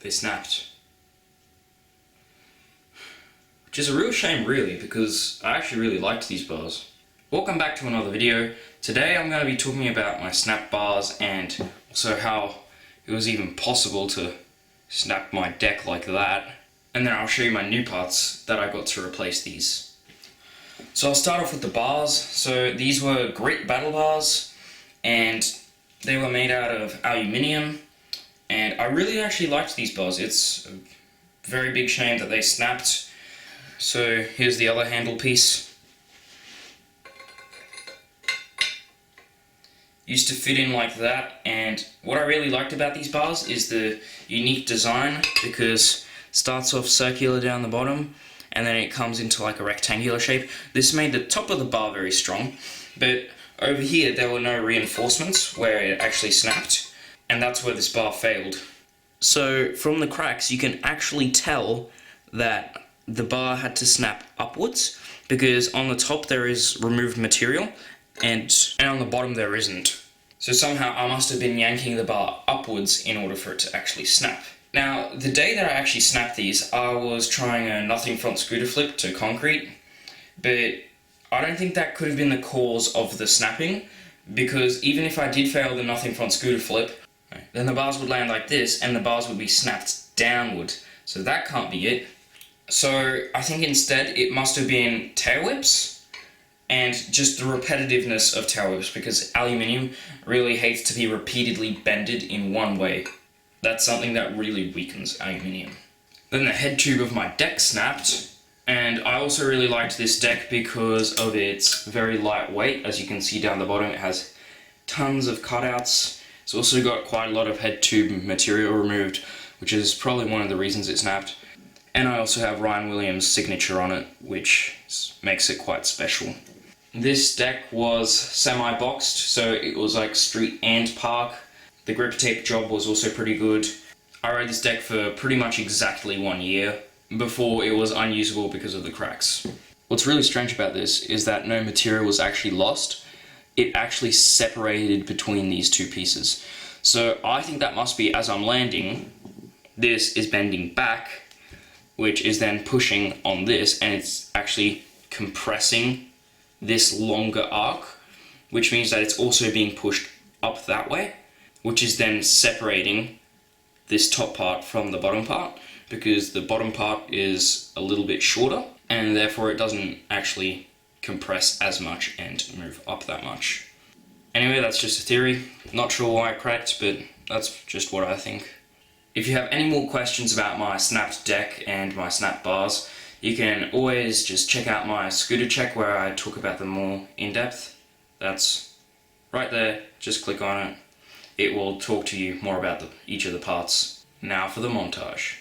they snapped. Which is a real shame really, because I actually really liked these bars. Welcome back to another video. Today I'm going to be talking about my snap bars and also how it was even possible to snap my deck like that. And then I'll show you my new parts that I got to replace these. So I'll start off with the bars. So these were Great Battle bars and they were made out of aluminium. And I really actually liked these bars. It's a very big shame that they snapped. So here's the other handle piece. Used to fit in like that, and what I really liked about these bars is the unique design, because it starts off circular down the bottom and then it comes into like a rectangular shape. This made the top of the bar very strong, but over here there were no reinforcements where it actually snapped, and that's where this bar failed. So from the cracks you can actually tell that the bar had to snap upwards, because on the top there is removed material and on the bottom there isn't. So somehow I must have been yanking the bar upwards in order for it to actually snap. Now, the day that I actually snapped these, I was trying a nothing front scooter flip to concrete, but I don't think that could have been the cause of the snapping, because even if I did fail the nothing front scooter flip, then the bars would land like this and the bars would be snapped downward. So that can't be it. So I think instead it must have been tail whips and just the repetitiveness of tail whips, because aluminium really hates to be repeatedly bended in one way. That's something that really weakens aluminium. Then the head tube of my deck snapped, and I also really liked this deck because of its very light weight. As you can see down the bottom, it has tons of cutouts. It's also got quite a lot of head tube material removed, which is probably one of the reasons it snapped. And I also have Ryan Williams' signature on it, which makes it quite special. This deck was semi-boxed, so it was like street and park. The grip tape job was also pretty good. I rode this deck for pretty much exactly 1 year before it was unusable because of the cracks. What's really strange about this is that no material was actually lost. It actually separated between these two pieces. So I think that must be, as I'm landing, this is bending back, which is then pushing on this, and it's actually compressing this longer arc, which means that it's also being pushed up that way, which is then separating this top part from the bottom part, because the bottom part is a little bit shorter, and therefore it doesn't actually compress as much and move up that much. Anyway, that's just a theory. Not sure why it cracked, but that's just what I think. If you have any more questions about my snapped deck and my snap bars, you can always just check out my scooter check where I talk about them more in depth. That's right there, just click on it. It will talk to you more about each of the parts. Now for the montage.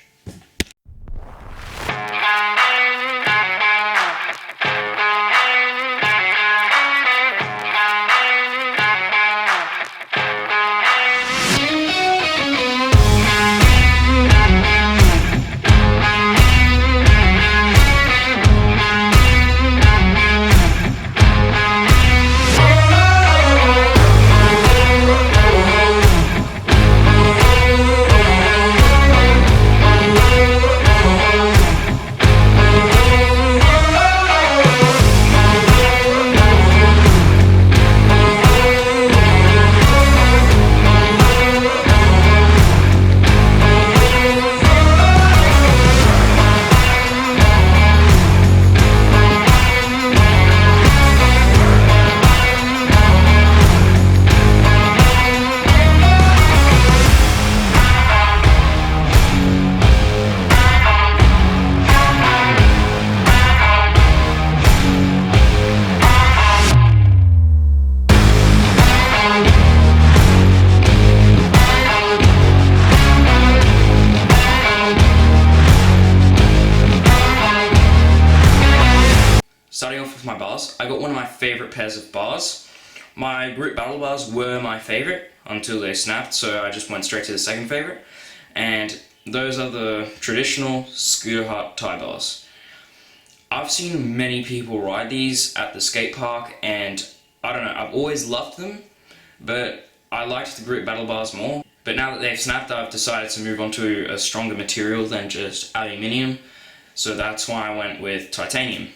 Starting off with my bars, I got one of my favourite pairs of bars. My Great Battle bars were my favourite until they snapped, so I just went straight to the second favourite. And those are the traditional Scooter Hut tie bars. I've seen many people ride these at the skate park, and I don't know, I've always loved them, but I liked the Great Battle bars more. But now that they've snapped, I've decided to move on to a stronger material than just aluminium, so that's why I went with titanium.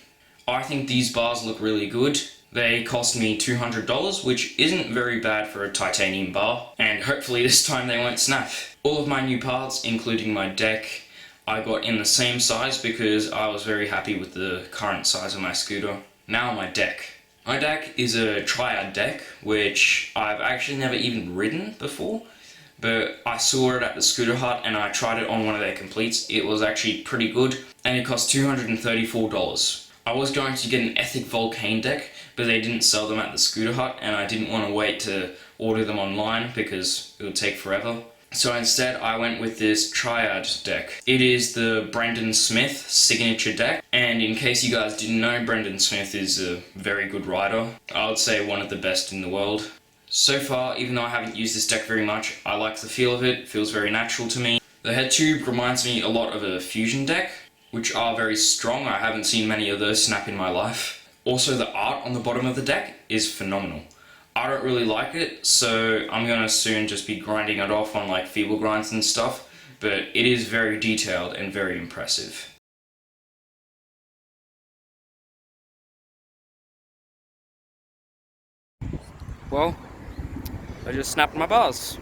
I think these bars look really good. They cost me $200, which isn't very bad for a titanium bar, and hopefully this time they won't snap. All of my new parts, including my deck, I got in the same size because I was very happy with the current size of my scooter. Now my deck. My deck is a Triad deck, which I've actually never even ridden before, but I saw it at the Scooter Hut and I tried it on one of their completes. It was actually pretty good, and it cost $234. I was going to get an Ethic Volcane deck, but they didn't sell them at the Scooter Hut, and I didn't want to wait to order them online because it would take forever. So instead I went with this Triad deck. It is the Brendan Smith signature deck, and in case you guys didn't know, Brendan Smith is a very good rider. I would say one of the best in the world. So far, even though I haven't used this deck very much, I like the feel of it. It feels very natural to me. The head tube reminds me a lot of a Fusion deck, which are very strong. I haven't seen many of those snap in my life. Also, the art on the bottom of the deck is phenomenal. I don't really like it, so I'm gonna soon just be grinding it off on like feeble grinds and stuff, but it is very detailed and very impressive. Well, I just snapped my bars.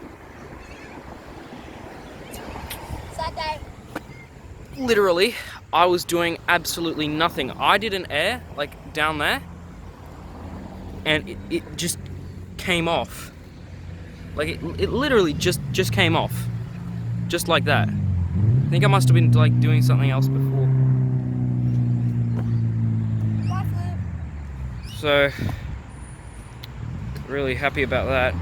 Sunday. Literally, I was doing absolutely nothing. I did an air, like down there, and it just came off. Like it literally just came off. Just like that. I think I must have been like doing something else before. So, really happy about that.